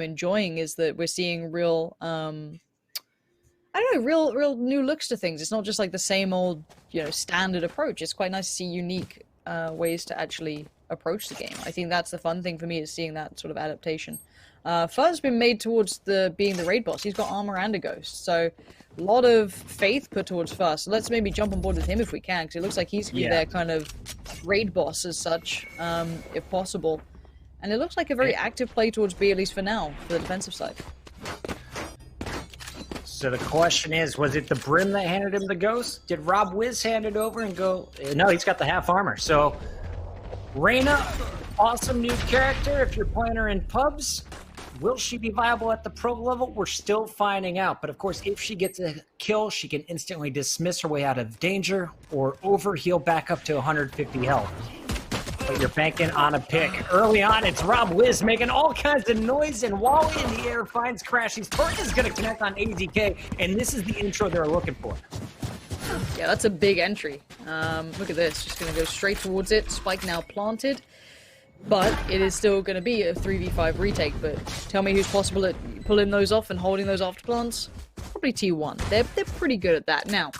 enjoying is that we're seeing real I don't know, real new looks to things. It's not just like the same old, standard approach. It's quite nice to see unique ways to actually approach the game. I think that's the fun thing for me, is seeing that sort of adaptation. Fuz's been made towards being the raid boss. He's got armor and a ghost, so a lot of faith put towards Fuzz. So let's maybe jump on board with him if we can, because it looks like he's gonna be their kind of raid boss as such, if possible. And it looks like a very active play towards B, at least for now, for the defensive side. So the question is, was it the Brim that handed him the ghost? Did rob-wiz hand it over and go? No, he's got the half armor. So Reyna, awesome new character if you're playing her in pubs. Will she be viable at the pro level? We're still finding out. But of course, if she gets a kill, she can instantly dismiss her way out of danger or overheal back up to 150 health. But you're banking on a pick. Early on, it's rob-wiz making all kinds of noise, and while in the air finds Crashy's torque is going to connect on AZK, and this is the intro they're looking for. Yeah, that's a big entry. Look at this. Just going to go straight towards it. Spike now planted. But it is still going to be a 3v5 retake. But tell me who's possible at pulling those off and holding those after plants? Probably T1. They're pretty good at that. Now,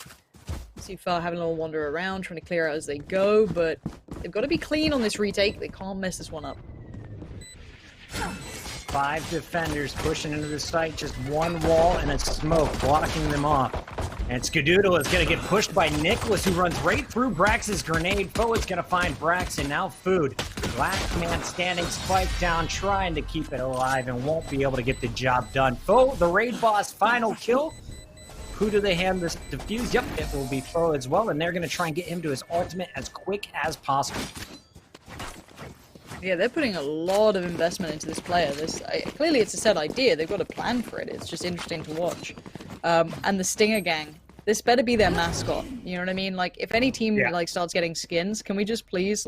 see Far having a little wander around, trying to clear out as they go, but they've got to be clean on this retake. They can't mess this one up. 5 defenders pushing into the site, just one wall and a smoke blocking them off. And Skadoodle is going to get pushed by Nicholas, who runs right through Brax's grenade. Foe is going to find Brax, and now Food. Last man standing, Spike down, trying to keep it alive, and won't be able to get the job done. Foe, the raid boss, final kill. Who do they hand this defuse? Yep, it will be Foe as well, and they're going to try and get him to his ultimate as quick as possible. Yeah, they're putting a lot of investment into this player. Clearly it's a set idea. They've got a plan for it. It's just interesting to watch. And the Stinger Gang, this better be their mascot. You know what I mean? Like, if any team starts getting skins, can we just please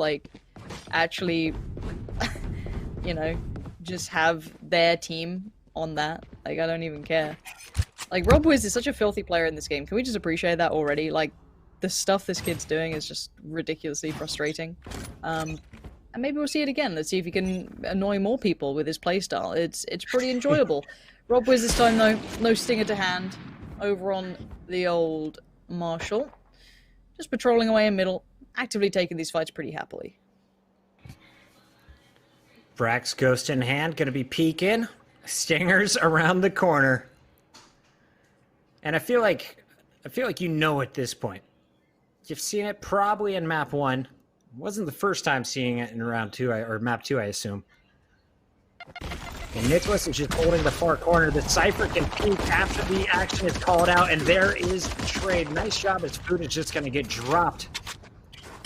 actually, just have their team on that? Like, I don't even care. Like, rob-wiz is such a filthy player in this game. Can we just appreciate that already? Like, the stuff this kid's doing is just ridiculously frustrating. And maybe we'll see it again. Let's see if he can annoy more people with his playstyle. It's pretty enjoyable. rob-wiz this time, though, no Stinger to hand. Over on the old Marshall. Just patrolling away in middle. Actively taking these fights pretty happily. Brax ghost in hand, gonna be peeking. Stingers around the corner. And I feel like you know at this point. You've seen it probably in map 1. Wasn't the first time seeing it in round 2, or map 2, I assume. And Nicholas is just holding the far corner. The Cypher can peek after the action is called out, and there is the trade. Nice job as Food is just going to get dropped.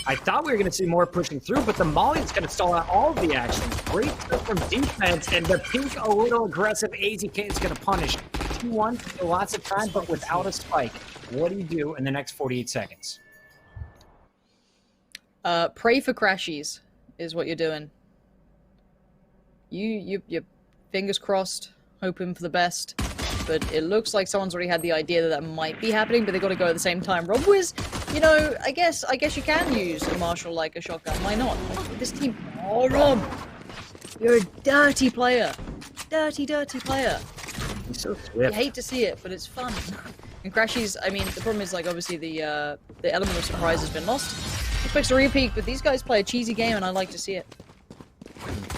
I thought we were going to see more pushing through, but the Molly is going to stall out all of the action. Great stuff from defense, and the peek a little aggressive. AZK is going to punish. 2-1 for lots of time, but without a spike. What do you do in the next 48 seconds? Pray for crashies is what you're doing. You fingers crossed, hoping for the best. But it looks like someone's already had the idea that might be happening, but they got to go at the same time. rob-wiz, I guess you can use a Marshall like a shotgun. Why not? Like, this team. Oh, Rob, you're a dirty player. Dirty player. He's so swift. You hate to see it, but it's fun. And crashies, I mean, the problem is, like, obviously the element of surprise has been lost. Expects a repeat, but these guys play a cheesy game, and I like to see it.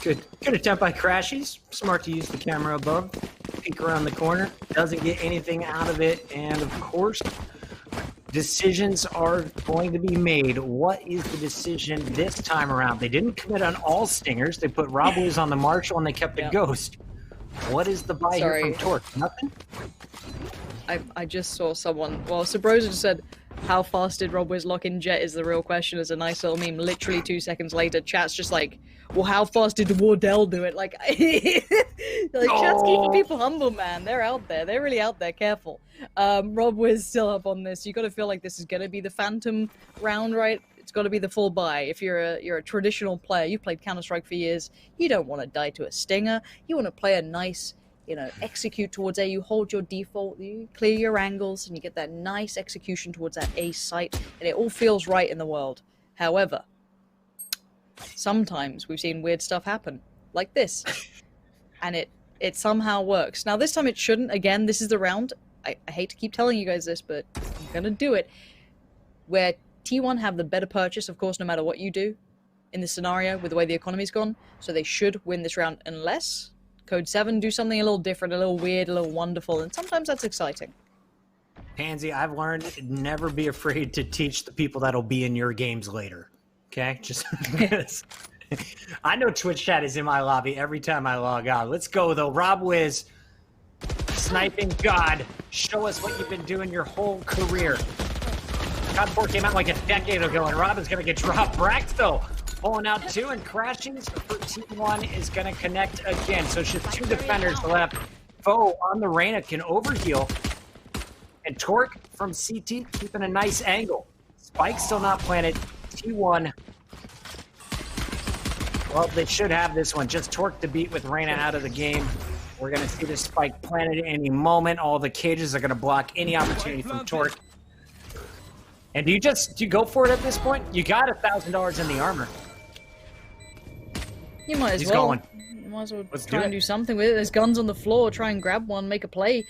Good attempt by Crashies. Smart to use the camera above. Peek around the corner. Doesn't get anything out of it. And of course, decisions are going to be made. What is the decision this time around? They didn't commit on all Stingers. They put rob-wiz on the Marshall, and they kept the Ghost. What is the buy here from Torque? Nothing? I just saw someone. Well, Sabrosa just said, how fast did rob-wiz lock in Jet is the real question. As a nice little meme. Literally 2 seconds later, chat's just like, well, how fast did the Wardell do it? Like, chat's keeping people humble, man. They're out there. They're really out there. Careful. rob-wiz still up on this. You got to feel like this is going to be the Phantom round, right? It's got to be the full buy. If you're a traditional player, you've played Counter-Strike for years, you don't want to die to a Stinger. You want to play a nice, execute towards A. You hold your default, you clear your angles, and you get that nice execution towards that A site, and it all feels right in the world. However, sometimes we've seen weird stuff happen, like this, and it It somehow works. Now this time it shouldn't. Again, this is the round. I hate to keep telling you guys this, but I'm gonna do it. Where T1 have the better purchase, of course, no matter what you do in this scenario with the way the economy's gone. So they should win this round unless Code7 do something a little different, a little weird, a little wonderful, and sometimes that's exciting. Pansy, I've learned never be afraid to teach the people that'll be in your games later. Okay? Just because. I know Twitch chat is in my lobby every time I log on. Let's go, though. rob-wiz, sniping god. Show us what you've been doing your whole career. God 4 came out like a decade ago, and Rob is going to get dropped. Brax, though, pulling out 2, and crashing for T1 is going to connect again. So it's just 2 defenders left. Foe on the Reyna can overheal. And Torque from CT keeping a nice angle. Spike still not planted. T1. Well, they should have this one. Just Torque to beat with Reyna out of the game. We're going to see this spike planted any moment. All the cages are going to block any opportunity from Torque. And do you go for it at this point? You got $1,000 in the armor. You might as He's well. going. You might as well Let's try do and it. do something with it. There's guns on the floor. Try and grab one, make a play.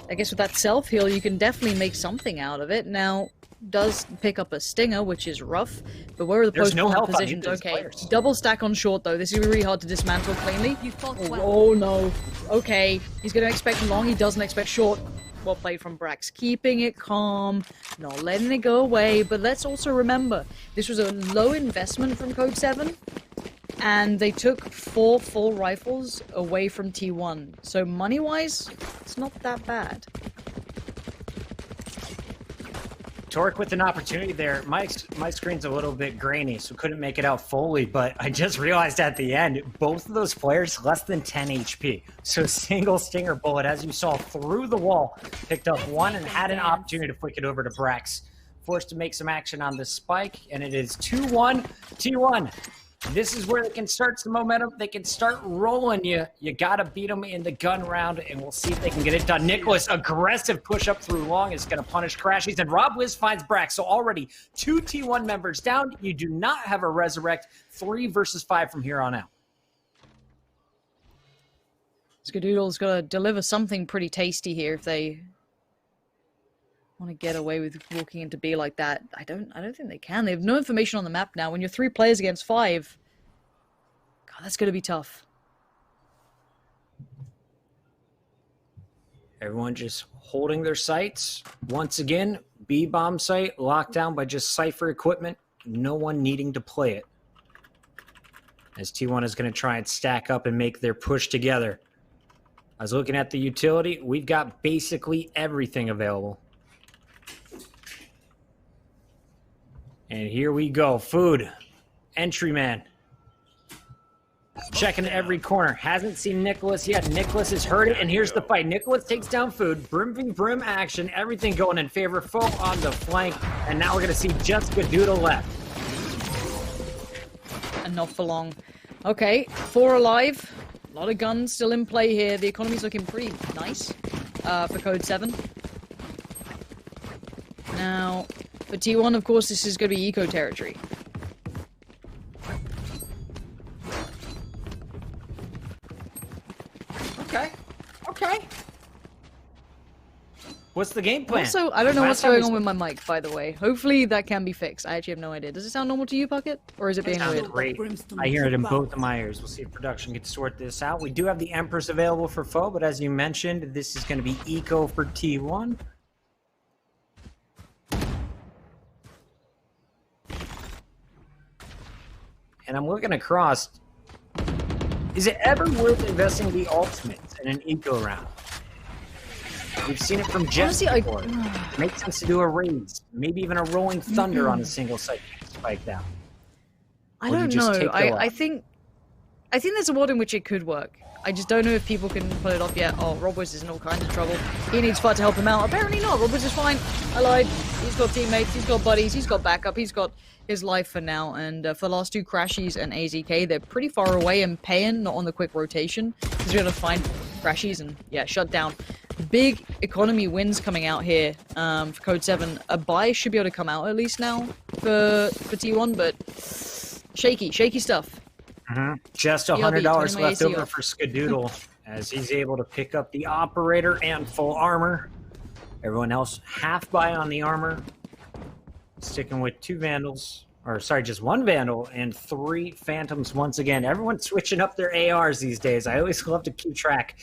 I guess with that self-heal, you can definitely make something out of it. Now, does pick up a stinger, which is rough, but where are the There's no help on positions? either of these Okay, players. double stack on short, though. This is going to be really hard to dismantle cleanly. You fought well. Oh, no. Okay, he's going to expect long. He doesn't expect short. Well played from Brax. Keeping it calm, not letting it go away. But let's also remember, this was a low investment from Code7, and they took 4 full rifles away from T1. So money-wise, it's not that bad. Torque with an opportunity there. My screen's a little bit grainy, so couldn't make it out fully, but I just realized at the end, both of those players less than 10 HP. So single stinger bullet, as you saw through the wall, picked up 1 and had an opportunity to flick it over to Brax. Forced to make some action on the spike, and it is 2-1 T1. This is where they can start some momentum. They can start rolling you. You got to beat them in the gun round, and we'll see if they can get it done. Nicholas, aggressive push up through long is going to punish Crashies, and rob-wiz finds Brax. So already 2 T1 members down. You do not have a resurrect. 3 versus 5 from here on out. Skadoodle's got to deliver something pretty tasty here if they want to get away with walking into B like that. I don't think they can. They have no information on the map now. When you're 3 players against 5, God, that's going to be tough. Everyone just holding their sights. Once again, B bomb site locked down by just Cypher equipment. No one needing to play it. As T1 is going to try and stack up and make their push together. I was looking at the utility. We've got basically everything available. And here we go. Food. Entryman. Checking every corner. Hasn't seen Nicholas yet. Nicholas has heard it, and here's the fight. Nicholas takes down Food. Brim action. Everything going in favor. Foe on the flank. And now we're going to see just Skadoodle left. And not for long. Okay, 4 alive. A lot of guns still in play here. The economy's looking pretty nice for Code7. Now, for T1, of course, this is going to be eco territory. Okay. What's the game plan? Also, I don't know what's Last time going on with my mic, by the way. Hopefully that can be fixed. I actually have no idea. Does it sound normal to you, Puckett? Or is it being Sounds weird? great. I hear it in both of my ears. We'll see if production can sort this out. We do have the Empress available for Foe, but as you mentioned, this is going to be eco for T1. And I'm looking across. Is it ever worth investing the ultimates in an eco round? We've seen it from Jets Honestly, before. Makes sense to do a raise, maybe even a rolling thunder on a single site spike down. I Or do you don't just know. take the I loss? think there's a world in which it could work. I just don't know if people can pull it off yet. Oh, rob-wiz is in all kinds of trouble. He needs FUD to help him out. Apparently not. rob-wiz is fine. I lied. He's got teammates. He's got buddies. He's got backup. He's got his life for now. And for the last 2 Crashies and AZK, they're pretty far away and paying, not on the quick rotation. He's going to find Crashies and, yeah, shut down. Big economy wins coming out here for Code7. A buy should be able to come out at least now for T1, but shaky stuff. Just BRB, $100 turning my left AC over off. for Skadoodle as he's able to pick up the operator and full armor. Everyone else half buy on the armor. Sticking with two vandals. Or sorry, just one vandal and 3 phantoms once again. Everyone's switching up their ARs these days. I always love to keep track.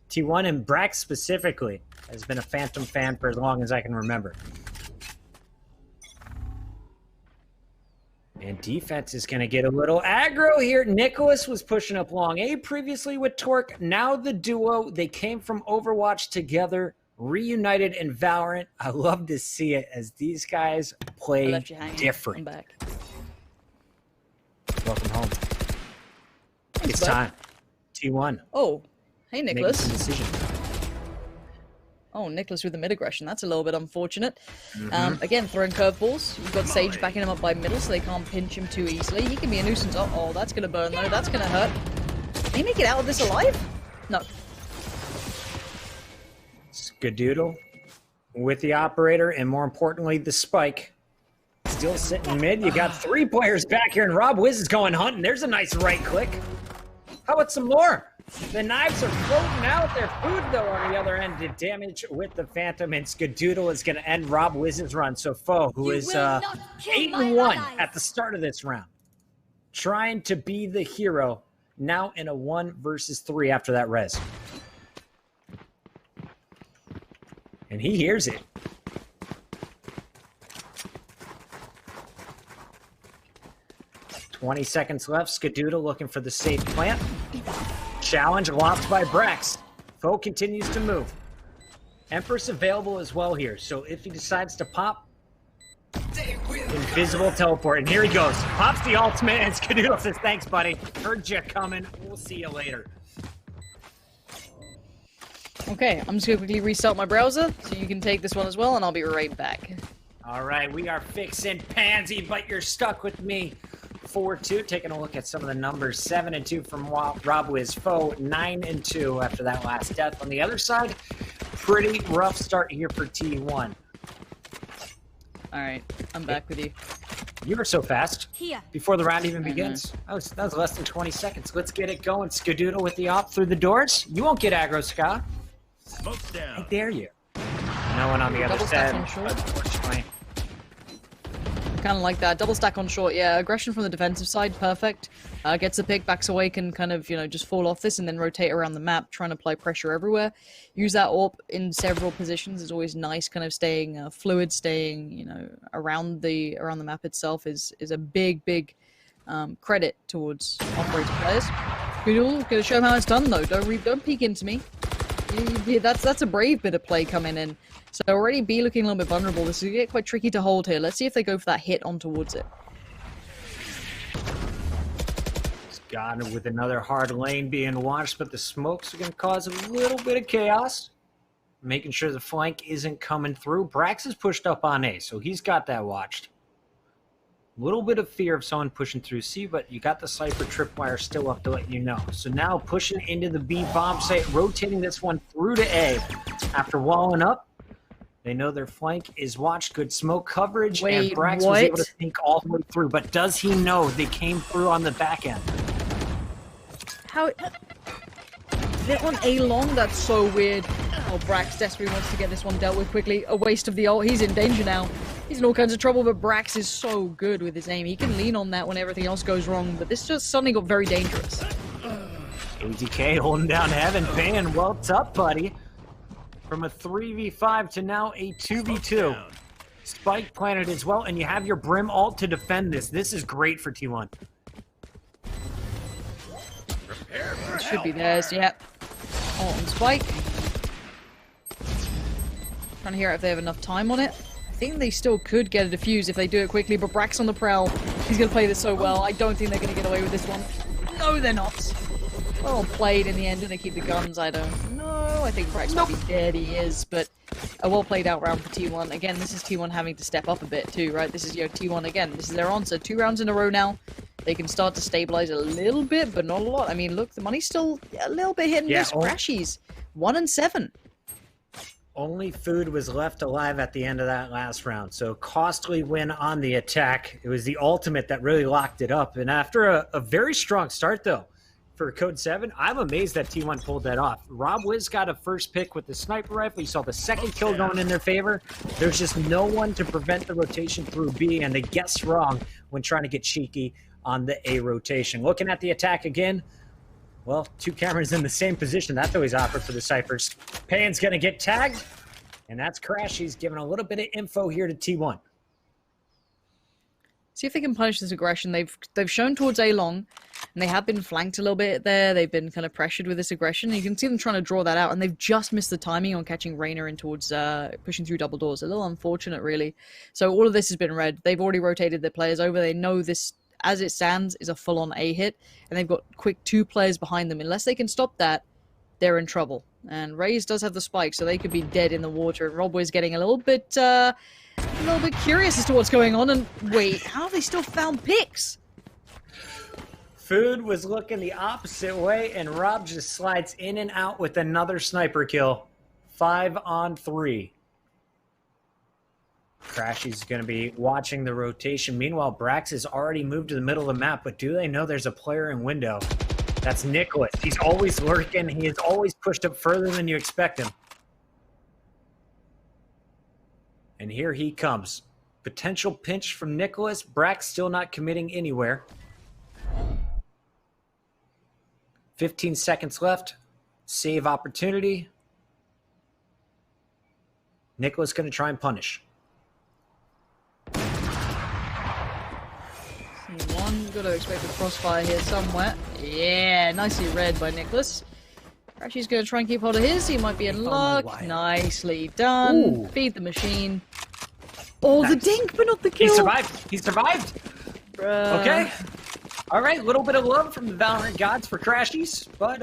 T1 and Brax specifically has been a phantom fan for as long as I can remember. And defense is going to get a little aggro here. Nicholas was pushing up long A previously with Torque. Now the duo, they came from Overwatch together, reunited in Valorant. I love to see it as these guys play different. I'm back. Welcome home. It's time. T1. Oh, hey, Nicholas. Make a decision. Oh, Nicholas with the mid-aggression. That's a little bit unfortunate. Again, throwing curveballs. You've got Sage backing him up by middle, so they can't pinch him too easily. He can be a nuisance. Uh-oh, that's going to burn, though. That's going to hurt. Can he make it out of this alive? No. Skadoodle with the operator, and more importantly, the spike. Still sitting mid. You got 3 players back here, and rob-wiz is going hunting. There's a nice right click. How about some more? The knives are floating out. Their food, though, on the other end did damage with the Phantom, and Skadoodle is going to end rob-wiz's run. So Foe, who is 8-1 at the start of this round, trying to be the hero, now in a 1 versus 3 after that res. And he hears it. "20 seconds left. Skadoodle looking for the safe plant. Challenge locked by Brax. Foe continues to move. Empress available as well here, so if he decides to pop, invisible teleport, and here he goes. Pops the ultimate, and Skadoodle says, "Thanks, buddy. Heard you coming. We'll see you later." Okay, I'm just going to quickly restart my browser, so you can take this one as well, and I'll be right back. All right, we are fixing Pansy, but you're stuck with me. 4-2, taking a look at some of the numbers. 7-2 from rob-wiz. Foe 9-2 after that last death. On the other side, pretty rough start here for T1. All right, I'm back with you. You were so fast. Here. Before the round even begins. That was less than 20 seconds. Let's get it going. Skadoodle with the op through the doors. You won't get aggro, Ska. Smoke's down. I dare you. No one on the other Double side, stack on short. unfortunately. Kind of like that. Double stack on short, yeah. Aggression from the defensive side, perfect. Gets a pick, backs away, can kind of, just fall off this and then rotate around the map, trying to apply pressure everywhere. Use that AWP in several positions is always nice, kind of staying fluid, staying, around the map itself is a big credit towards operator players. Gonna show him how it's done, though. Don't peek into me. That's a brave bit of play coming in. So already B looking a little bit vulnerable. This is going to get quite tricky to hold here. Let's see if they go for that hit on towards it. Got it with another hard lane being watched, but the smokes are going to cause a little bit of chaos. Making sure the flank isn't coming through. Brax is pushed up on A, so he's got that watched. A little bit of fear of someone pushing through C, but you got the Cypher tripwire still up to let you know. So now pushing into the B bomb site, rotating this one through to A. After walling up, they know their flank is watched. Good smoke coverage, and Brax was able to sneak all the way through. But does he know they came through on the back end? How... They're on A long? That's so weird. Oh, Brax desperately wants to get this one dealt with quickly. A waste of the ult. He's in danger now. He's in all kinds of trouble, but Brax is so good with his aim. He can lean on that when everything else goes wrong, but this just suddenly got very dangerous. ATK holding down Heaven. Pan, what's up, buddy? From a 3v5 to now a 2v2. Spike planted as well, and you have your Brim ult to defend this. This is great for T1. It should be theirs, yep. Ult and Spike. Trying to hear if they have enough time on it. I think they still could get a defuse if they do it quickly, but Brax on the prowl. He's going to play this so well. I don't think they're going to get away with this one. No, they're not. Well played in the end. Do they keep the guns? I don't know. I think Brax might be dead. He is, but a well played out round for T1. Again, this is T1 having to step up a bit too, right? This is T1 again. This is their answer. 2 rounds in a row now. They can start to stabilize a little bit, but not a lot. I mean, look, the money's still a little bit hit and miss. Crashies. 1-7. Only food was left alive at the end of that last round, so costly win on the attack. It was the ultimate that really locked it up, and after a very strong start, though, for Code7. I'm amazed that T1 pulled that off. rob-wiz got a first pick with the sniper rifle. You saw the second kill going in their favor. There's just no one to prevent the rotation through B, and they guessed wrong when trying to get cheeky on the A rotation. Looking at the attack again, well, two cameras in the same position. That's always awkward for the Cyphers. Pan's going to get tagged, and that's Crash. He's giving a little bit of info here to T1. See if they can punish this aggression. They've shown towards A long, and they have been flanked a little bit there. They've been kind of pressured with this aggression. You can see them trying to draw that out, and they've just missed the timing on catching Reyna in towards pushing through double doors. A little unfortunate, really. So all of this has been read. They've already rotated their players over. They know this, as it stands, is a full-on A hit, and they've got quick 2 players behind them. Unless they can stop that, they're in trouble. And Raze does have the spike, so they could be dead in the water. And rob-wiz getting a little bit curious as to what's going on. And wait, how have they still found picks? Food was looking the opposite way, and Rob just slides in and out with another sniper kill. 5 on 3. Crashy's going to be watching the rotation. Meanwhile, Brax has already moved to the middle of the map, but do they know there's a player in window? That's Nicholas. He's always lurking. He is always pushed up further than you expect him. And here he comes. Potential pinch from Nicholas. Brax still not committing anywhere. 15 seconds left. Save opportunity. Nicholas going to try and punish. One, got to expect a crossfire here somewhere. Yeah, nicely read by Nicholas. Crashy's going to try and keep hold of his. He might be in luck. Nicely done. Ooh. Feed the machine. Oh, nice. The dink, but not the kill. He survived. He survived. Bruh. Okay. All right, a little bit of love from the Valorant gods for Crashies, but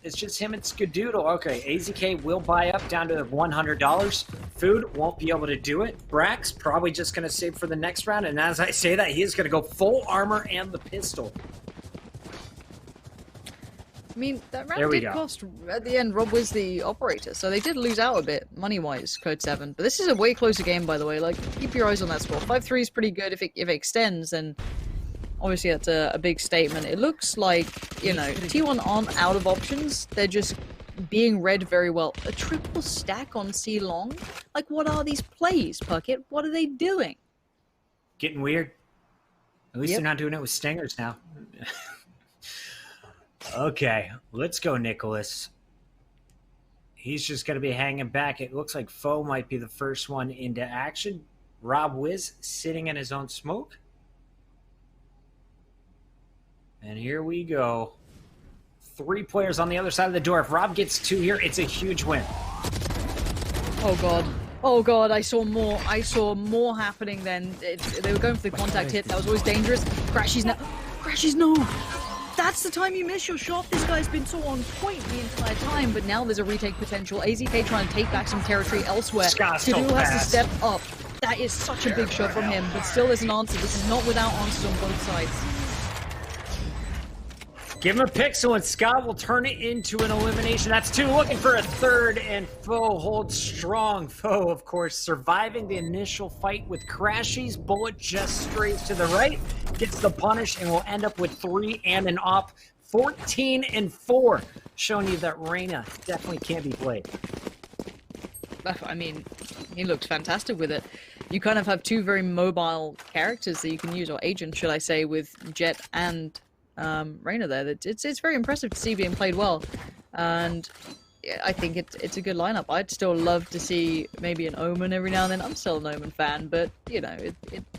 it's just him and Skadoodle. Okay, AZK will buy up down to $100. Food won't be able to do it. Brax probably just going to save for the next round, and as I say that, he is going to go full armor and the pistol. I mean, that round did cost, at the end, rob-wiz the operator, so they did lose out a bit, money-wise, Code7. But this is a way closer game, by the way. Like, keep your eyes on that score. 5-3 is pretty good. If it extends, then obviously that's a big statement. It looks like, you know, T1 aren't out of options. They're just being read very well. A triple stack on C long? Like, what are these plays, Puckett? What are they doing? Getting weird. At least they're not doing it with stingers now. Okay, let's go, Nicholas. He's just going to be hanging back. It looks like Foe might be the first one into action. rob-wiz sitting in his own smoke. And here we go. 3 players on the other side of the door. If Rob gets 2 here, it's a huge win. Oh, God. Oh, God, I saw more. I saw more happening then. They were going for the contact hit. That was always dangerous. Crashies now. Crashies, no. That's the time you miss your shot. This guy's been so on point the entire time, but now there's a retake potential. AZK trying to take back some territory elsewhere. Skadoodle has to step up. That is such a big shot from him, but still there's an answer. This is not without answers on both sides. Give him a pixel and Scott will turn it into an elimination. That's 2, looking for a 3rd, and Foe holds strong. Foe, of course, surviving the initial fight with Crashies. Bullet just strays to the right, gets the punish, and will end up with 3 and an op. 14-4, showing you that Reyna definitely can't be played. I mean, he looks fantastic with it. You kind of have 2 very mobile characters that you can use, or agents, should I say, with Jet and Reyna there. It's very impressive to see being played well, and I think it's a good lineup. I'd still love to see maybe an Omen every now and then. I'm still an Omen fan, but you know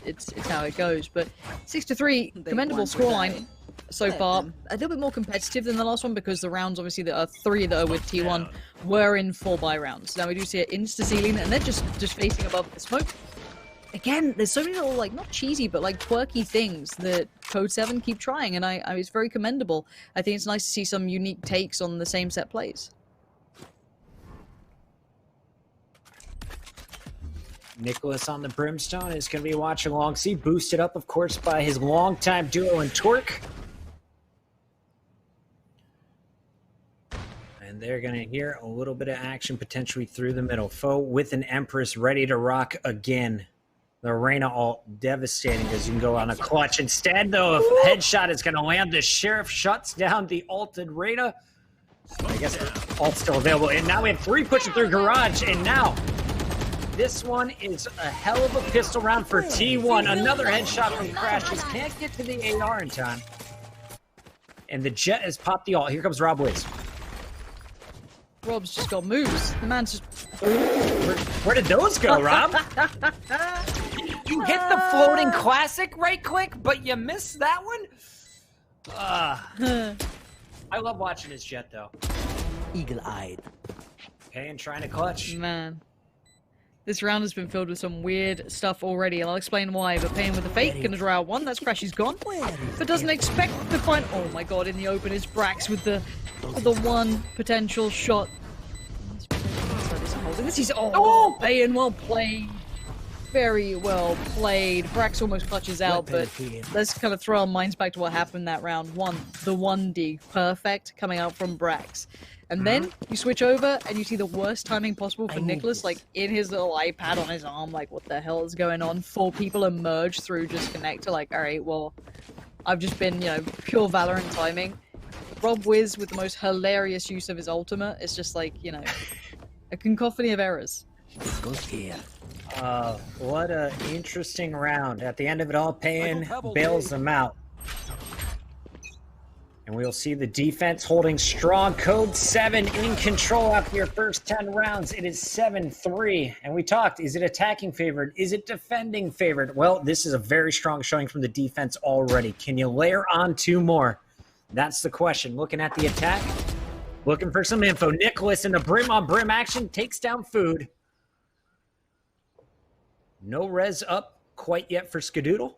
it's how it goes. But 6-3, commendable scoreline so far. A little bit more competitive than the last one because the rounds, obviously, there are 3 that are with T1 were in 4-buy rounds. Now we do see it insta ceiling, and they're just facing above the smoke. Again, there's so many little, like, not cheesy, but, like, quirky things that Code7 keep trying, and it's very commendable. I think it's nice to see some unique takes on the same set plays. Nicholas on the Brimstone is going to be watching along. See, boosted up, of course, by his longtime duo in Torque. And they're going to hear a little bit of action potentially through the middle. Foe with an Empress ready to rock again. The Reyna ult devastating because you can go on a clutch. Instead, though, if headshot is going to land, the Sheriff shuts down the ulted Reyna. I guess ult's still available. And now we have 3 pushing through Garage. And now this one is a hell of a pistol round for T1. Another headshot from Crashes. Can't get to the AR in time. And the Jet has popped the ult. Here comes rob-wiz. Rob's just got moves. The man's just... Where did those go, Rob? You hit the floating classic right click, but you missed that one? I love watching his Jet, though. Eagle-eyed. Payne trying to clutch. Man. This round has been filled with some weird stuff already, and I'll explain why. But Payne with the fake, gonna draw out one. That's Crashy's gone. But doesn't expect to find... Oh my god, in the open is Brax with the one potential shot. This is... Oh! Payne, well played. Very well played. Brax almost clutches out, but let's kind of throw our minds back to what happened that round. The 1D. Perfect coming out from Brax. And then you switch over and you see the worst timing possible for Nicholas, like in his little iPad on his arm, like what the hell is going on? 4 people emerge through just connector, like, alright, well, I've just been, you know, pure Valorant timing. rob-wiz with the most hilarious use of his ultimate is just like, you know, a cacophony of errors. Goes here. What a interesting round. At the end of it all, Payne bails them out. And we'll see the defense holding strong. Code7 in control after your first 10 rounds. It is 7-3. And we talked, is it attacking favored? Is it defending favored? Well, this is a very strong showing from the defense already. Can you layer on 2 more? That's the question. Looking at the attack, looking for some info. Nicholas in the brim-on-brim action takes down Food. No res up quite yet for Skadoodle.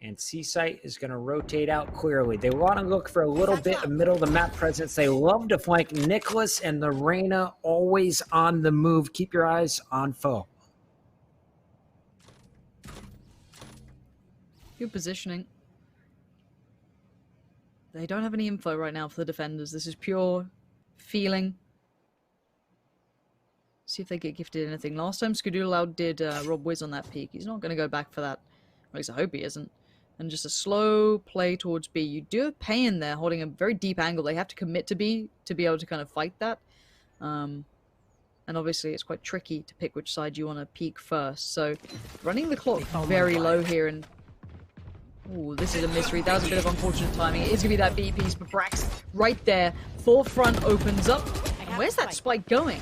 And Seasight is going to rotate out clearly. They want to look for a little bit of middle of the map presence. They love to flank. Nicholas and the Reyna always on the move. Keep your eyes on foe. Good positioning. They don't have any info right now for the defenders. This is pure feeling. See if they get gifted anything. Last time Skadoodle outdid rob-wiz on that peak. He's not going to go back for that. At least I hope he isn't. And just a slow play towards B. You do have Payne there holding a very deep angle. They have to commit to B to be able to kind of fight that. And obviously it's quite tricky to pick which side you want to peek first. So running the clock very low here. And ooh, this is a mystery. That was a bit of unfortunate timing. It is going to be that B piece, but Brax right there. Forefront opens up. And where's that spike going?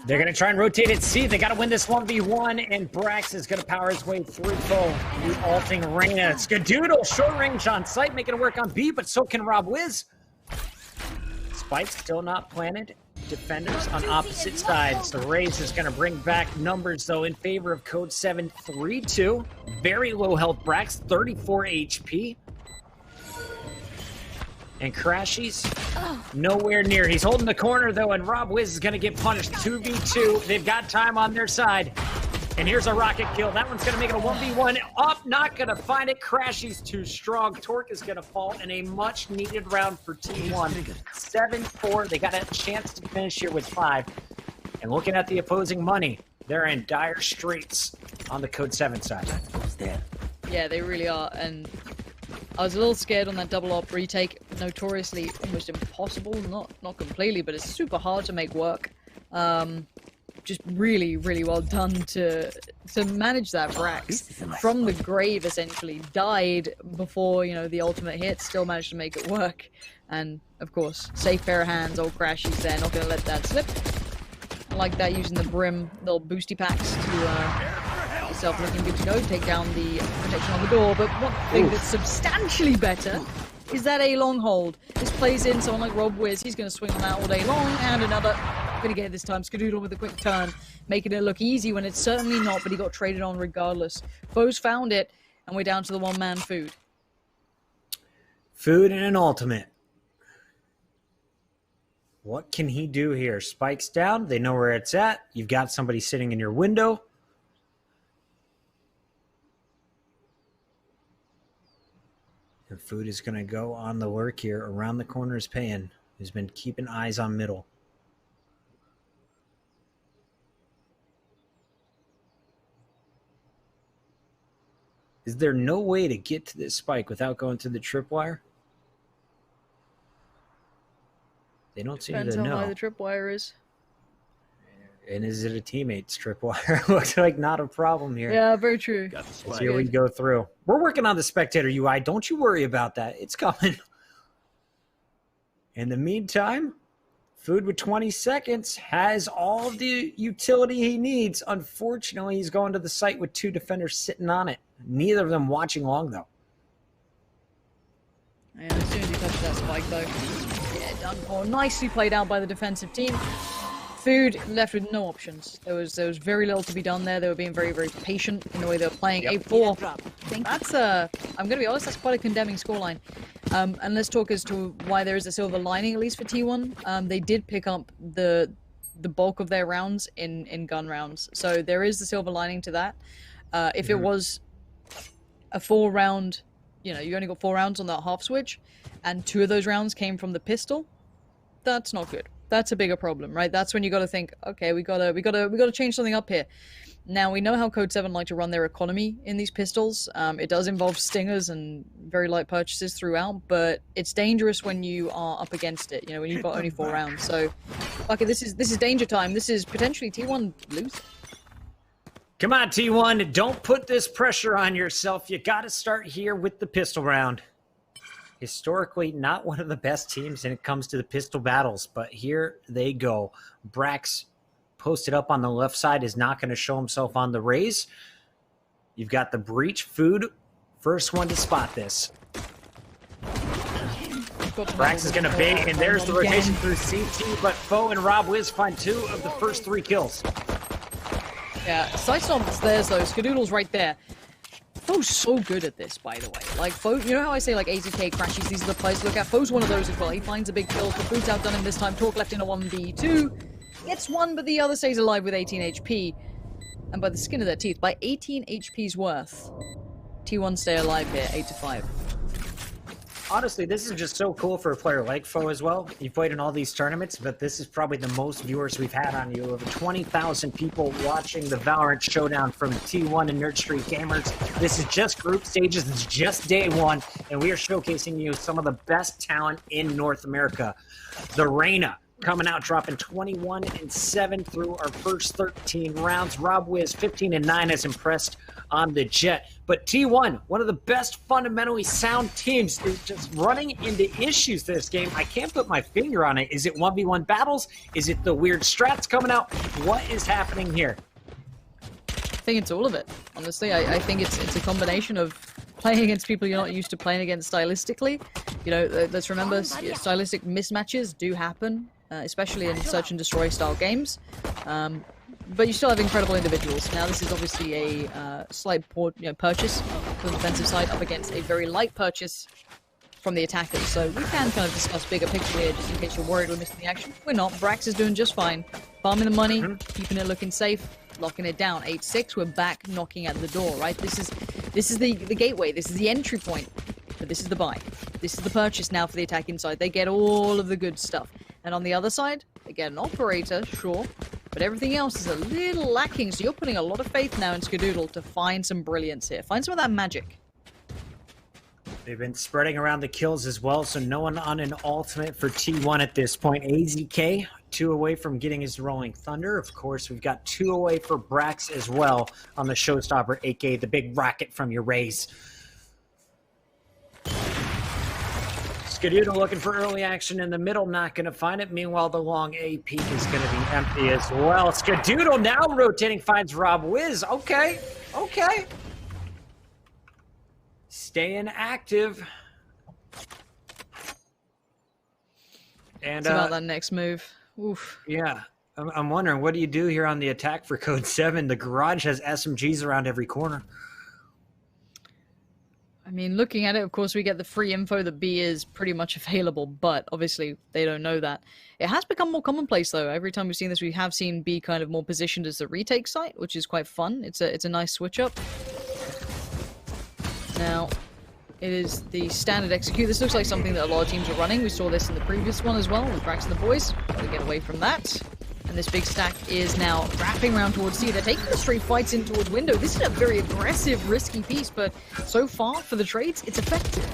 They're going to try and rotate it C. They got to win this 1v1, and Brax is going to power his way through foe. The ulting Reyna. Skadoodle, short range on sight, making it work on B, but so can rob-wiz. Spike still not planted. Defenders on opposite sides. The Raze is going to bring back numbers, though, in favor of Code7. 3-2. Very low health Brax, 34 HP. And Crashy's nowhere near. He's holding the corner, though, and rob-wiz is going to get punished. 2v2. They've got time on their side. And here's a rocket kill. That one's going to make it a 1v1. Up, not going to find it. Crashy's too strong. Torque is going to fall in a much-needed round for T1. 7-4. They got a chance to finish here with 5. And looking at the opposing money, they're in dire straits on the Code7 side. Yeah, they really are. And I was a little scared on that double op retake. Notoriously almost impossible. Not completely, but it's super hard to make work. Just really, really well done to manage that. Brax from the grave essentially died before, you know, the ultimate hit. Still managed to make it work. And of course, safe pair of hands. Old Crashy's there. Not gonna let that slip. I like that, using the brim little boosty packs to yourself looking good to go, take down the protection on the door. But one thing that's substantially better is that A long hold. This plays in someone like rob-wiz. He's going to swing on that all day long, and another. Going to get it this time. Skadoodle with a quick turn, making it look easy when it's certainly not, but he got traded on regardless. Foes found it, and we're down to the one-man Food. Food and an ultimate. What can he do here? Spikes down. They know where it's at. You've got somebody sitting in your window. And Food is going to go on the lurk here. Around the corner is Payne, who's been keeping eyes on middle. Is there no way to get to this spike without going through the tripwire? They don't seem Depends to how know. high the tripwire is. And is it a teammate's tripwire? Looks like not a problem here. Yeah, very true. So here we go through. We're working on the spectator UI. Don't you worry about that. It's coming. In the meantime, Food with 20 seconds has all of the utility he needs. Unfortunately, he's going to the site with 2 defenders sitting on it. Neither of them watching long, though. And as soon as he touches that spike, though, yeah, done for. Nicely played out by the defensive team. Food left with no options. There was very little to be done there. They were being very, very patient in the way they were playing. 8-4. That's I'm going to be honest, that's quite a condemning scoreline. And let's talk as to why there is a silver lining, at least for T1. They did pick up the bulk of their rounds in gun rounds. So there is the silver lining to that. If it was a 4-round, you only got 4 rounds on that half switch, and 2 of those rounds came from the pistol, that's not good. That's a bigger problem, right? That's when you got to think, okay, we gotta change something up here. Now we know how Code7 like to run their economy in these pistols. It does involve stingers and very light purchases throughout, but it's dangerous when you are up against it. When you've got only 4 rounds. So, okay, this is danger time. This is potentially T1 lose. Come on, T1. Don't put this pressure on yourself. You got to start here with the pistol round. Historically, not one of the best teams when it comes to the pistol battles, but here they go. Brax posted up on the left side is not going to show himself on the raise. You've got the breach. Food, first one to spot this. Brax is going to bait, and there's the rotation through CT, but Foe and rob-wiz find 2 of the first 3 kills. Yeah, Sightstomp's theirs though. Skadoodle's right there. Foe's so good at this, by the way. Like, Foe, you know how I say, like, AZK crashes, these are the players to look at? Foe's one of those as well. He finds a big kill. The Food's outdone him this time. Talk left in a 1v2. Gets 1, but the other stays alive with 18 HP. And by the skin of their teeth, by 18 HP's worth, T1 stay alive here, 8-5. Honestly, this is just so cool for a player like Foe as well. You've played in all these tournaments, but this is probably the most viewers we've had on you. Over 20,000 people watching the Valorant Showdown from T1 and Nerd Street Gamers. This is just group stages. It's just day 1, and we are showcasing you some of the best talent in North America. The Reyna coming out, dropping 21-7 through our first 13 rounds. rob-wiz 15-9 has impressed on the Jet. But T1, one of the best fundamentally sound teams, is just running into issues this game. I can't put my finger on it. Is it 1v1 battles? Is it the weird strats coming out? What is happening here? I think it's all of it, honestly. I think it's a combination of playing against people you're not used to playing against stylistically. Let's remember, stylistic mismatches do happen, especially in search and destroy style games. But you still have incredible individuals. Now, this is obviously a slight purchase from the defensive side up against a very light purchase from the attackers. So we can kind of discuss bigger picture here, just in case you're worried we're missing the action. We're not. Brax is doing just fine. Farming the money, keeping it looking safe, locking it down. 8-6, we're back knocking at the door, right? This is the gateway. This is the entry point. But this is the buy. This is the purchase now for the attacking side. They get all of the good stuff. And on the other side, they get an operator, sure, but everything else is a little lacking, so you're putting a lot of faith now in Skadoodle to find some brilliance here. Find some of that magic. They've been spreading around the kills as well, so no one on an ultimate for T1 at this point. AZK, 2 away from getting his Rolling Thunder. Of course, we've got 2 away for Brax as well on the Showstopper, aka the big rocket from your raise. Skadoodle looking for early action in the middle, not going to find it. Meanwhile, the long A peak is going to be empty as well. Skadoodle now rotating, finds rob-wiz. Okay. Staying active. And It's about that next move. Oof. Yeah. I'm wondering, what do you do here on the attack for Code7? The garage has SMGs around every corner. I mean, looking at it, of course, we get the free info that B is pretty much available, but obviously they don't know that. It has become more commonplace, though. Every time we've seen this, we have seen B kind of more positioned as the retake site, which is quite fun. It's a nice switch up. Now, it is the standard execute. This looks like something that a lot of teams are running. We saw this in the previous one as well with Brax and the boys. Gotta get away from that. And this big stack is now wrapping around towards C. They're taking the straight fights in towards window. This is a very aggressive, risky piece, but so far for the trades, it's effective.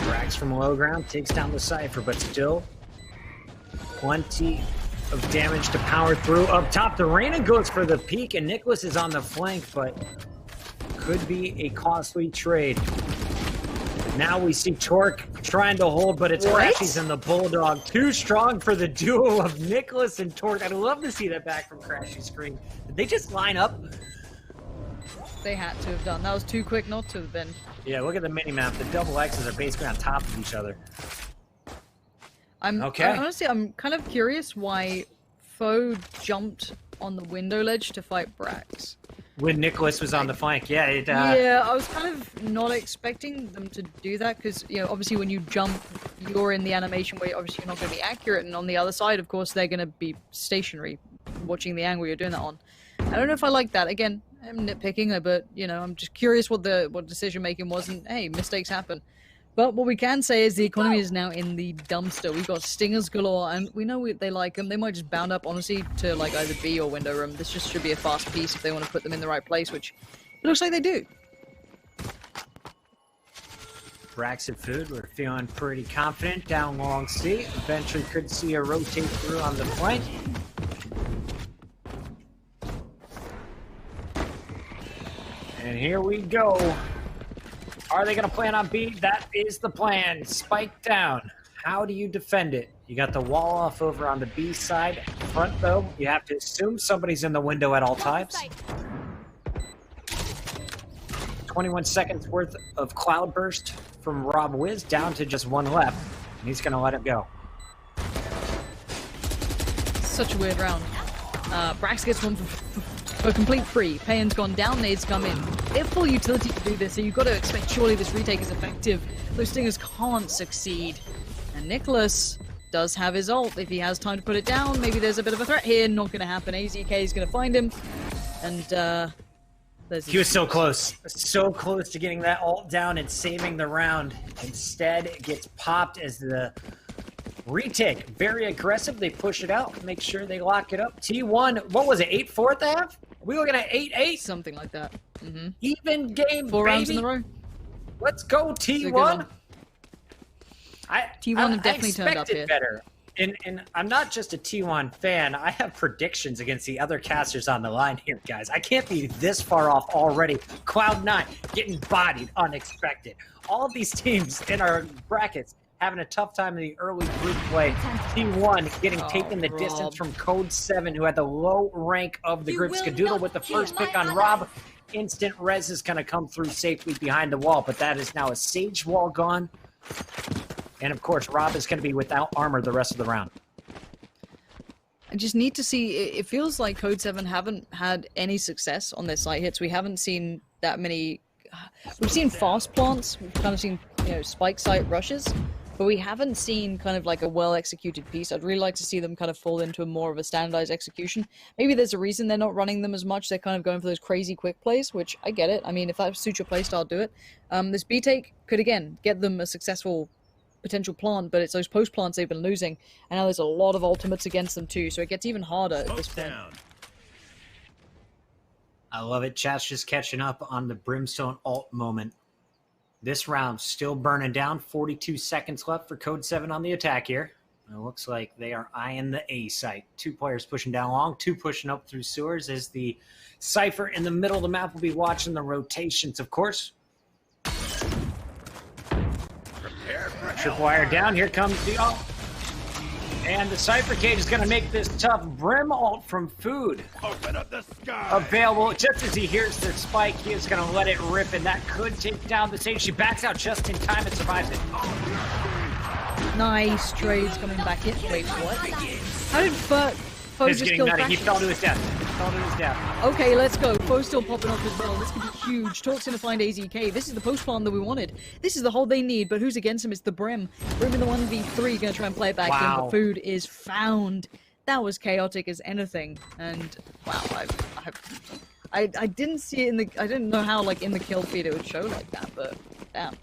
Drags from low ground, takes down the Cypher, but still plenty of damage to power through. Up top, the Reyna goes for the peak, and Nicholas is on the flank, but could be a costly trade. Now we see Torque trying to hold, but it's Crashies and the Bulldog. Too strong for the duo of Nicholas and Torque. I'd love to see that back from Crashy's screen. Did they just line up? They had to have done. That was too quick not to have been. Yeah, look at the mini-map. The double X's are basically on top of each other. Honestly, I'm kind of curious why Foe jumped on the window ledge to fight Brax. When Nicholas was on the flank, yeah. Yeah, I was kind of not expecting them to do that because, you know, obviously when you jump, you're in the animation where obviously you're not going to be accurate, and on the other side, of course, they're going to be stationary, watching the angle you're doing that on. I don't know if I like that. Again, I'm nitpicking, but, you know, I'm just curious what decision making was, and hey, mistakes happen. But what we can say is the economy is now in the dumpster. We've got stingers galore, and we know they like them. They might just bound up, honestly, to like either B or window room. This just should be a fast piece if they want to put them in the right place, which it looks like they do. Brax and Food, we're feeling pretty confident down long C. Eventually could see a rotate through on the flank. And here we go. Are they going to plan on B? That is the plan. Spike down. How do you defend it? You got the wall off over on the B side. Front, though, you have to assume somebody's in the window at all times. 21 seconds worth of cloud burst from rob-wiz, down to just one left. And he's going to let it go. Such a weird round. Brax gets one for complete free. Payan's gone down, nades come in. They have full utility to do this, so you've got to expect surely this retake is effective. Those stingers can't succeed. And Nicholas does have his ult. If he has time to put it down, maybe there's a bit of a threat here. Not going to happen. AZK is going to find him. And, he was so close. So close to getting that ult down and saving the round. Instead, it gets popped as the retake. Very aggressive. They push it out. Make sure they lock it up. T1, what was it, 8-4 at the half? Are we looking at 8-8? Something like that. Mm-hmm. Even game, 4 baby. rounds in a row. Let's go, T1. T1 have definitely turned up here. Better. And I'm not just a T1 fan. I have predictions against the other casters on the line here, guys. I can't be this far off already. Cloud9 getting bodied unexpected. All of these teams in our brackets having a tough time in the early group play. T1 getting taken the distance from Code7, who had the low rank of the group. Skadoodle with the first pick on Rob. Instant res is going to come through safely behind the wall, but that is now a Sage wall gone. And of course, Rob is going to be without armor the rest of the round. I just need to see, it feels like Code7 haven't had any success on their site hits. We haven't seen that many, we've seen fast plants, we've kind of seen, you know, spike site rushes, but we haven't seen kind of like a well-executed piece. I'd really like to see them kind of fall into more of a standardized execution. Maybe there's a reason they're not running them as much. They're kind of going for those crazy quick plays, which I get it. I mean, if that suits your playstyle, do it. This B-take could, again, get them a successful potential plant, but it's those post plants they've been losing, and now there's a lot of ultimates against them too, so it gets even harder at this point. I love it. Chat's just catching up on the Brimstone ult moment. This round still burning down. 42 seconds left for Code7 on the attack here. It looks like they are eyeing the A site. 2 players pushing down long, 2 pushing up through sewers, as the Cypher in the middle of the map will be watching the rotations, of course. Tripwire down. Here comes the ult. And the Cypher Cage is going to make this tough. Brim ult from Food. Open up the sky. Available. Just as he hears the spike, he is going to let it rip, and that could take down the Sage. She backs out just in time and survives it. Nice trades coming back in. Wait, what? How did Foe just kill He fell to his death. Fell to his death. Okay, let's go. Foe's still popping up as well. This could be huge. Torque's gonna find AZK. This is the post plan that we wanted. This is the hold they need, but who's against him is the Brim. Brim in the 1v3 gonna try and play it back in, but Food is found. That was chaotic as anything. And wow, I didn't see it in the, I didn't know how like in the kill feed it would show like that, but damn.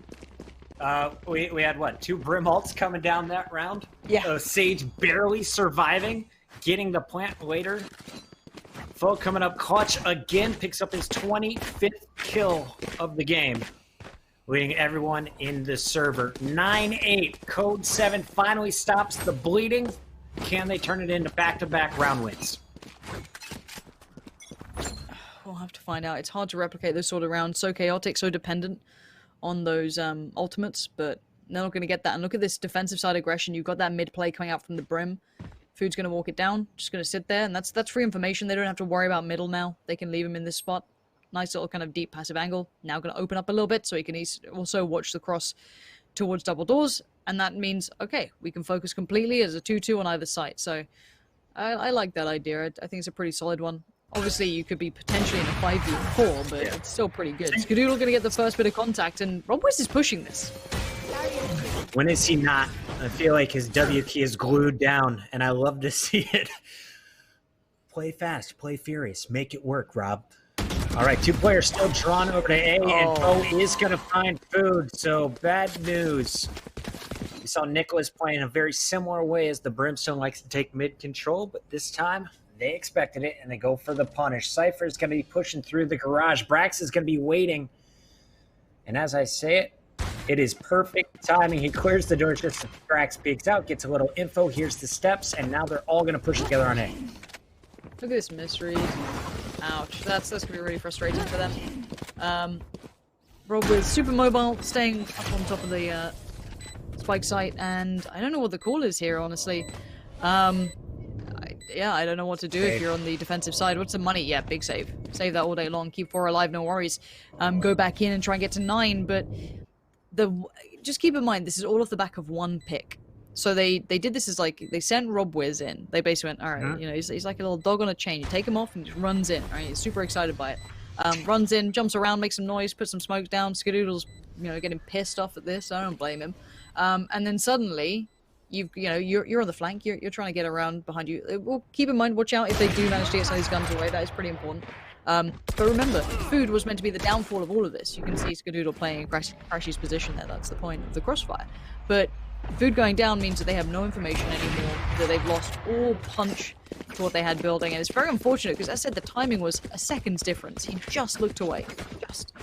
We had what, 2 Brim ults coming down that round? Yeah. Sage barely surviving, getting the plant later. Foe coming up clutch again, picks up his 25th kill of the game, leading everyone in the server. 9-8. Code7 finally stops the bleeding. Can they turn it into back-to-back round wins? We'll have to find out. It's hard to replicate those sort of rounds. So chaotic, so dependent on those ultimates, but they're not going to get that. And look at this defensive side aggression. You've got that mid play coming out from the Brim. Food's going to walk it down, just going to sit there, and that's free information. They don't have to worry about middle now. They can leave him in this spot. Nice little kind of deep passive angle. Now going to open up a little bit so he can also watch the cross towards double doors, and that means, okay, we can focus completely as a 2-2 on either side. So I like that idea. I think it's a pretty solid one. Obviously, you could be potentially in a 5v4, but it's still pretty good. Skadoodle going to get the first bit of contact, and rob-wiz is pushing this. When is he not? I feel like his W key is glued down, and I love to see it. Play fast, play furious, make it work, Rob. All right, 2 players still drawn over to A, and Foe is going to find food, so bad news. We saw Nicholas playing a very similar way as the Brimstone likes to take mid control, but this time they expected it, and they go for the punish. Cypher is going to be pushing through the garage. Brax is going to be waiting, and as I say it, it is perfect timing. He clears the door just as Brax peeks out, gets a little info. Here's the steps, and now they're all going to push together on A. Look at this misread. Ouch. That's going to be really frustrating for them. rob-wiz super mobile, staying up on top of the spike site, and I don't know what the call is here, honestly. Yeah, I don't know what to do if you're on the defensive side. What's the money? Yeah, big save. Save that all day long. Keep 4 alive, no worries. Go back in and try and get to 9, but just keep in mind, this is all off the back of 1 pick. So they did this as like, they sent rob-wiz in. They basically went, all right, you know, he's like a little dog on a chain. You take him off and he just runs in. Right? He's super excited by it. Runs in, jumps around, makes some noise, puts some smokes down. Skadoodle's, you know, getting pissed off at this. I don't blame him. And then suddenly, you're on the flank. You're trying to get around behind you. Well, keep in mind, watch out if they do manage to get some of these guns away. That is pretty important. But remember, food was meant to be the downfall of all of this. You can see Skadoodle playing in Crashy's position there. That's the point of the crossfire. But food going down means that they have no information anymore, that they've lost all punch to what they had building, and it's very unfortunate because, as I said, the timing was a second's difference. He just looked away. Just.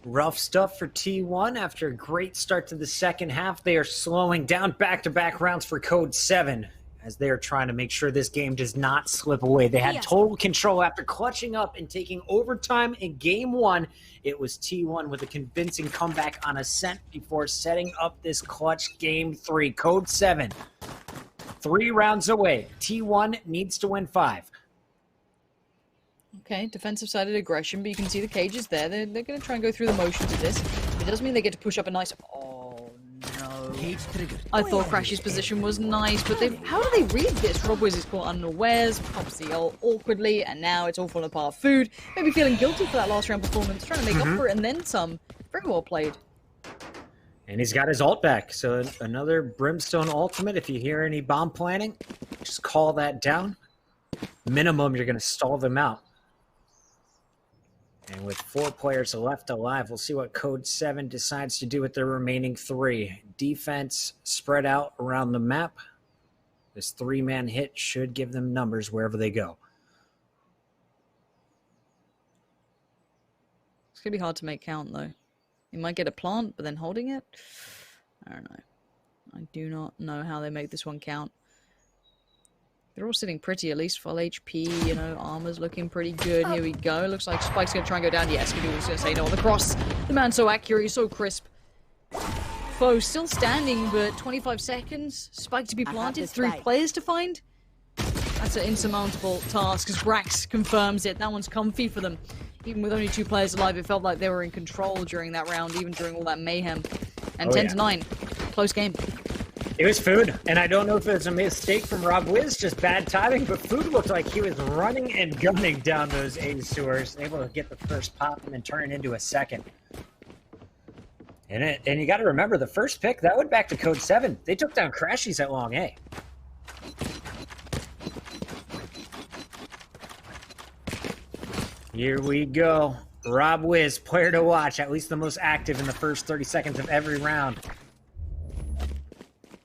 Rough stuff for T1 after a great start to the second half. They are slowing down back-to-back rounds for Code7 as they are trying to make sure this game does not slip away. They had total control after clutching up and taking overtime in Game 1. It was T1 with a convincing comeback on Ascent before setting up this clutch Game 3. Code7, 3 rounds away. T1 needs to win 5. Okay, defensive-sided aggression, but you can see the cage is there. They're going to try and go through the motions of this. It does mean they get to push up a nice... Oh, no. I thought Crashy's position was nice, but how do they read this? rob-wiz is caught unawares, pops the ult awkwardly, and now it's all falling apart. Food, maybe feeling guilty for that last round performance, trying to make up for it, and then some. Very well played. And he's got his ult back, so another Brimstone ultimate. If you hear any bomb planning, just call that down. Minimum, you're going to stall them out. And with 4 players left alive, we'll see what Code7 decides to do with their remaining 3. Defense spread out around the map. This 3-man hit should give them numbers wherever they go. It's going to be hard to make count, though. You might get a plant, but then holding it? I don't know. I do not know how they make this one count. They're all sitting pretty, at least full HP, you know, armor's looking pretty good. Here we go. Looks like Spike's going to try and go down. Yes, Skadoodle's going to say no on the cross. The man's so accurate, he's so crisp. Foe still standing, but 25 seconds. Spike to be planted, 3 players to find. That's an insurmountable task, as Brax confirms it. That one's comfy for them. Even with only 2 players alive, it felt like they were in control during that round, even during all that mayhem. And 10-9. Close game. It was food, and I don't know if it was a mistake from rob-wiz, just bad timing, but food looked like he was running and gunning down those A sewers, able to get the first pop and then turn it into a second. And you got to remember, the first pick, that went back to Code7. They took down Crashies at long A. Here we go. rob-wiz, player to watch, at least the most active in the first 30 seconds of every round.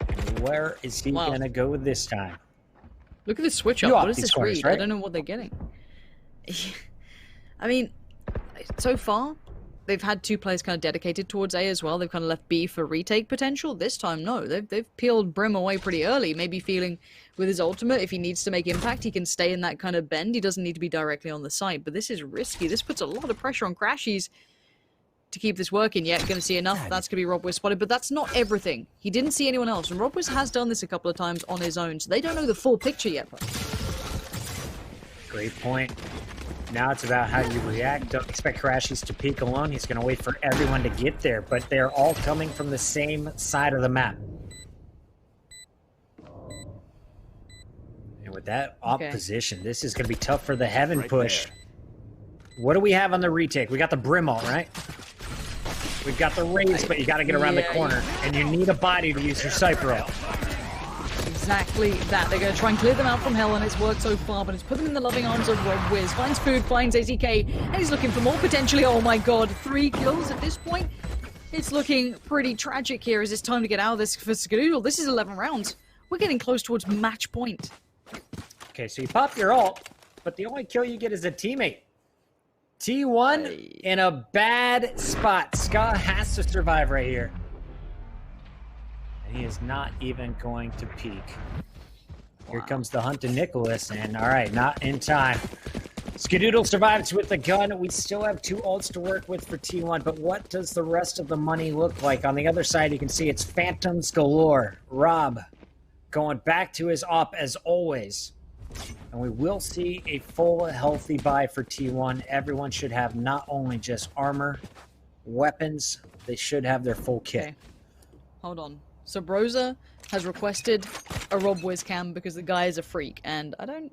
And where is he going to go this time? Look at this switch up. What is this read? Right? I don't know what they're getting. I mean, so far, they've had 2 players kind of dedicated towards A as well. They've kind of left B for retake potential. This time, no. They've peeled Brim away pretty early. Maybe feeling with his ultimate, if he needs to make impact, he can stay in that kind of bend. He doesn't need to be directly on the site. But this is risky. This puts a lot of pressure on Crashies to keep this working. Yeah, going to see enough. That's going to be rob-wiz spotted. But that's not everything. He didn't see anyone else. And rob-wiz has done this a couple of times on his own. So they don't know the full picture yet. Great point. Now it's about how you react. Don't expect Crashies to peek alone. He's going to wait for everyone to get there, but they're all coming from the same side of the map. And with that position, this is going to be tough for the heaven push. There. What do we have on the retake? We got the Brim ult, right? We've got the raise, but you got to get around the corner, and you need a body to use your Cypher ult. Exactly that. They're going to try and clear them out from hell, and it's worked so far, but it's put them in the loving arms of rob-wiz. Finds food, finds ATK, and he's looking for more potentially. Oh my god, 3 kills at this point. It's looking pretty tragic here as it's time to get out of this for Skadoodle. This is 11 rounds. We're getting close towards match point. Okay, so you pop your ult, but the only kill you get is a teammate. T1 in a bad spot. Ska has to survive right here. And he is not even going to peek. Here comes the hunt to Nicholas, and all right, not in time. Skadoodle survives with the gun. We still have 2 ults to work with for T1, but what does the rest of the money look like? On the other side, you can see it's phantoms galore. Rob going back to his op as always. And we will see a full healthy buy for T1. Everyone should have not only just armor, weapons, they should have their full kit. Okay. Hold on. So Broza has requested a rob-wiz cam because the guy is a freak, and I don't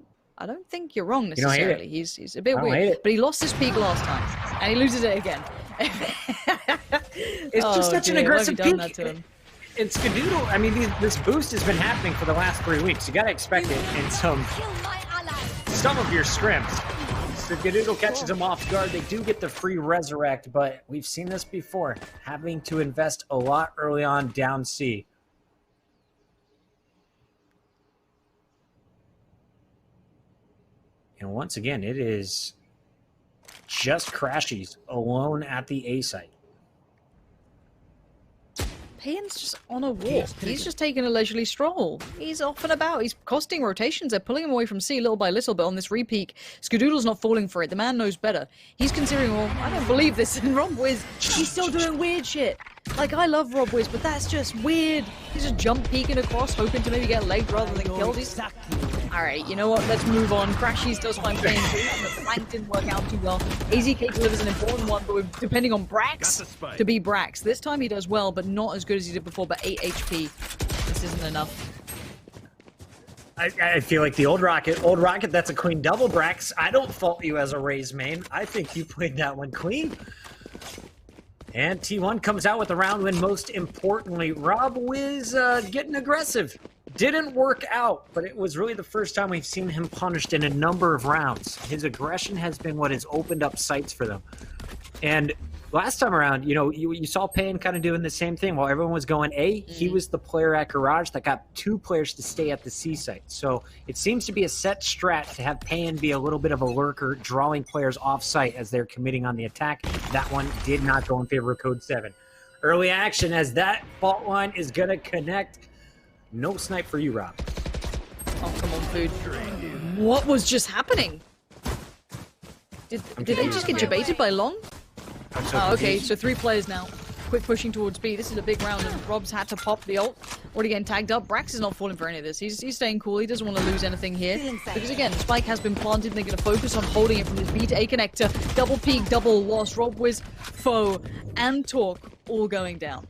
think you're wrong necessarily. He's a bit weird, but he lost his peak last time, and he loses it again. It's just such an aggressive peak. And Skadoodle, I mean, this boost has been happening for the last 3 weeks. You got to expect it in some of your scrims. Skadoodle catches him off guard. They do get the free resurrect, but we've seen this before, having to invest a lot early on down C. And once again, it is just Crashies alone at the A site. Payan's just on a walk. He's just taking a leisurely stroll. He's off and about. He's costing rotations. They're pulling him away from C little by little, but on this repeak, Skadoodle's not falling for it. The man knows better. He's considering, well, I don't believe this. And rob-wiz, he's still doing weird shit. Like, I love rob-wiz, but that's just weird. He's just jump peeking across, hoping to maybe get legged rather than killed. Alright, you know what? Let's move on. Crashies does find Payan, but the flank didn't work out too well. AZK delivers an important one, but we're depending on Brax to be Brax. This time he does well, but not as good as he did before, but 8 HP. This isn't enough. I feel like the old Rocket, that's a clean double, Brax. I don't fault you as a Raze main. I think you played that one clean. And T1 comes out with a round win. Most importantly, rob-wiz getting aggressive. Didn't work out, but it was really the first time we've seen him punished in a number of rounds. His aggression has been what has opened up sights for them. And last time around, you know, you saw Payan kind of doing the same thing. While everyone was going A, he was the player at Garage that got 2 players to stay at the C site. So it seems to be a set strat to have Payan be a little bit of a lurker, drawing players off site as they're committing on the attack. That one did not go in favor of Code7. Early action as that fault line is going to connect. No snipe for you, Rob. Oh, come on, food. What was just happening? Did they just get debated by Long? Oh, okay, so 3 players now. Quick pushing towards B. This is a big round, and Rob's had to pop the ult. Already getting tagged up. Brax is not falling for any of this. He's staying cool. He doesn't want to lose anything here. Because, again, Spike has been planted, and they're going to focus on holding it from this B to A connector. Double peak, double loss. rob-wiz, Foe, and Talk all going down.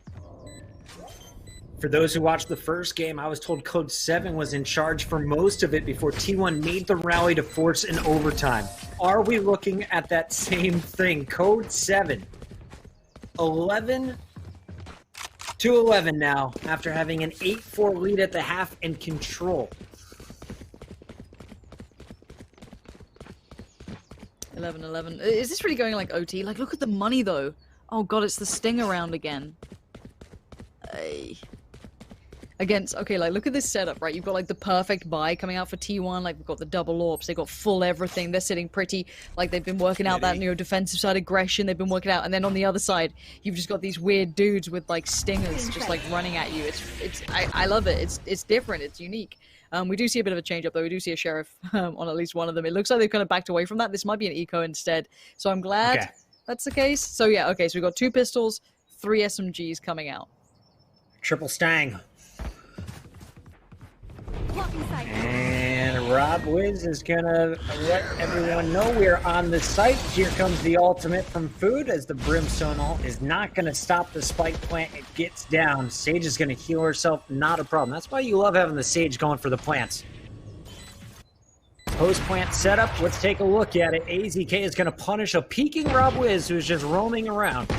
For those who watched the first game, I was told Code7 was in charge for most of it before T1 made the rally to force an overtime. Are we looking at that same thing? Code7, 11-11 now, after having an 8-4 lead at the half and control. 11-11. Is this really going like OT? Like, look at the money, though. Oh, God, it's the Stinger round again. Okay, like, look at this setup, right? You've got, like, the perfect buy coming out for T1. Like, we've got the double AWPs. They've got full everything. They're sitting pretty. Like, they've been working out that, defensive side aggression. They've been working out. And then on the other side, you've just got these weird dudes with, like, stingers just, like, running at you. I love it. It's different. It's unique. We do see a bit of a change up, though. We do see a sheriff on at least one of them. It looks like they've kind of backed away from that. This might be an eco instead. So I'm glad that's the case. So, yeah, okay. So we've got 2 pistols, 3 SMGs coming out. Triple Stang. And rob-wiz is gonna let everyone know we're on the site. Here comes the ultimate from Food as the Brimstone ult is not gonna stop the spike plant. It gets down. Sage is gonna heal herself, not a problem. That's why you love having the Sage going for the plants. Post plant setup, let's take a look at it. AZK is gonna punish a peeking rob-wiz who's just roaming around.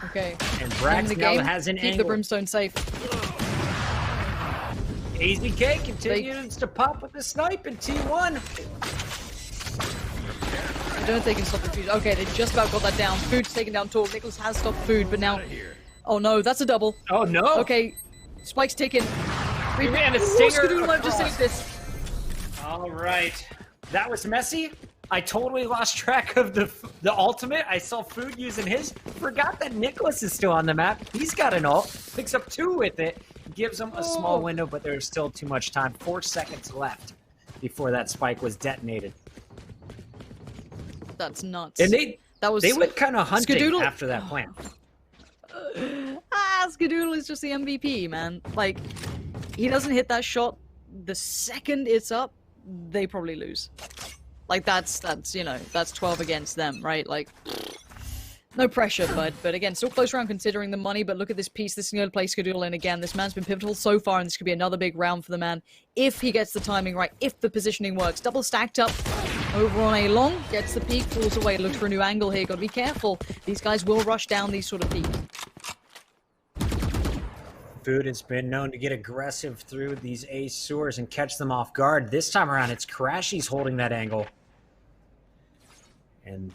Okay. And Brax now has an Keep angle. the Brimstone safe. AZK continues to pop with the snipe in T1. I don't know if they can stop the Food. Okay, they just about got that down. Food's taken down Talk. Nicholas has stopped Food, but now... Oh no, that's a double. Oh no. Okay, Spike's taken. Man, a stinger. Skadoodle just saved this. All right. That was messy. I totally lost track of the ultimate. I saw Food using his. Forgot that Nicholas is still on the map. He's got an ult. Picks up 2 with it. Gives him a small window, but there's still too much time. 4 seconds left before that spike was detonated. That's nuts. And they went kind of hunting Skadoodle after that plant. Skadoodle is just the MVP, man. Like, he doesn't hit that shot the second it's up, they probably lose. Like, that's 12 against them, right? Like, no pressure, bud. But again, still close round considering the money, but look at this piece. This is going to play Skadoodle in again. This man's been pivotal so far, and this could be another big round for the man if he gets the timing right, if the positioning works. Double stacked up over on a long, gets the peak, falls away, looks for a new angle here. Got to be careful. These guys will rush down these sort of peaks. Food has been known to get aggressive through these ace sewers and catch them off guard. This time around, it's Crashy's holding that angle. And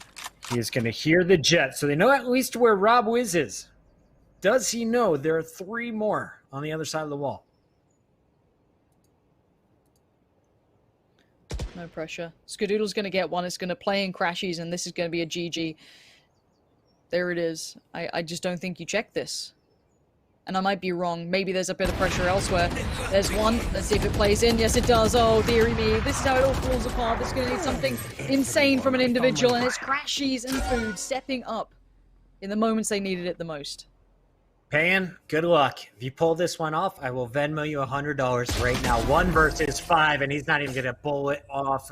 he is going to hear the jet, so they know at least where rob-wiz is. Does he know there are 3 more on the other side of the wall? No pressure. Skadoodle's going to get one. It's going to play in Crashies, and this is going to be a GG. There it is. I just don't think you check this. And I might be wrong. Maybe there's a bit of pressure elsewhere. There's one. Let's see if it plays in. Yes, it does. Oh, dearie me. This is how it all falls apart. This is going to need something insane from an individual. And it's Crashies and Food stepping up in the moments they needed it the most. Pan, good luck. If you pull this one off, I will Venmo you $100 right now. 1 versus 5, and he's not even going to pull it off.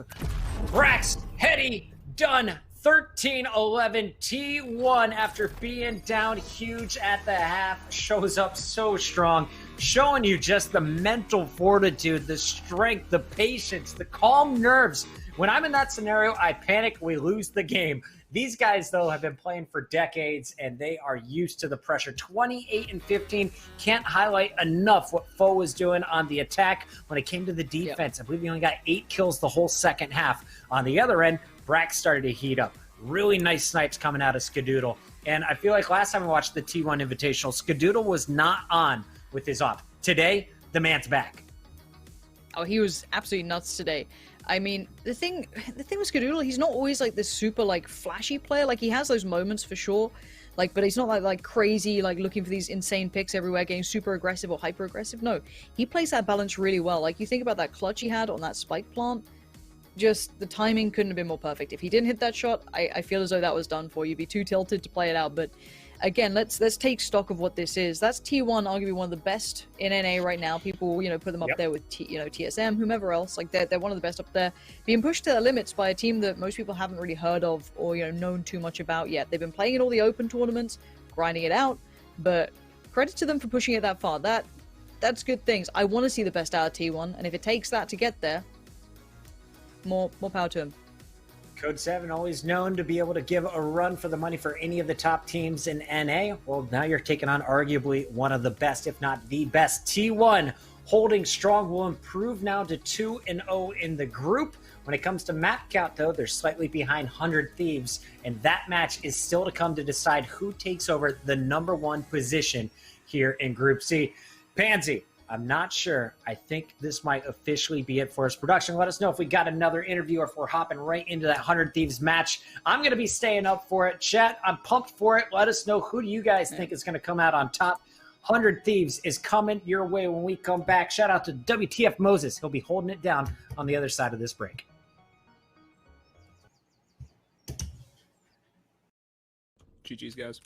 Brax, Hetty, done. 13-11 T1 after being down huge at the half shows up so strong, showing you just the mental fortitude, the strength, the patience, the calm nerves. When I'm in that scenario, I panic, we lose the game. These guys, though, have been playing for decades, and they are used to the pressure. 28-15, can't highlight enough what Foe was doing on the attack. When it came to the defense, I believe he only got 8 kills the whole second half. On the other end, Brax started to heat up. Really nice snipes coming out of Skadoodle. And I feel like last time I watched the T1 Invitational, Skadoodle was not on with his op. Today, the man's back. Oh, he was absolutely nuts today. I mean, the thing with Skadoodle, he's not always like this super like flashy player. Like, he has those moments for sure. Like, but he's not like crazy, like looking for these insane picks everywhere, getting super aggressive or hyper aggressive. No, he plays that balance really well. Like, you think about that clutch he had on that spike plant. Just the timing couldn't have been more perfect. If he didn't hit that shot, I feel as though that was done for. You'd be too tilted to play it out. But again, let's take stock of what this is. That's T1, arguably one of the best in NA right now. People, put them up there with TSM, whomever else. Like, they're one of the best up there, being pushed to their limits by a team that most people haven't really heard of or known too much about yet. They've been playing in all the open tournaments, grinding it out. But credit to them for pushing it that far. That's good things. I want to see the best out of T1, and if it takes that to get there, more power to him. Code7 always known to be able to give a run for the money for any of the top teams in NA. Well, now you're taking on arguably one of the best, if not the best. T1 holding strong, will improve now to 2-0 in the group. When it comes to map count, though, they're slightly behind 100 Thieves, and that match is still to come to decide who takes over the #1 position here in Group C. Pansy, I'm not sure. I think this might officially be it for us. Production, let us know if we got another interview or if we're hopping right into that 100 Thieves match. I'm going to be staying up for it. Chat, I'm pumped for it. Let us know, who do you guys think is going to come out on top? 100 Thieves is coming your way when we come back. Shout out to WTF Moses. He'll be holding it down on the other side of this break. GG's, guys.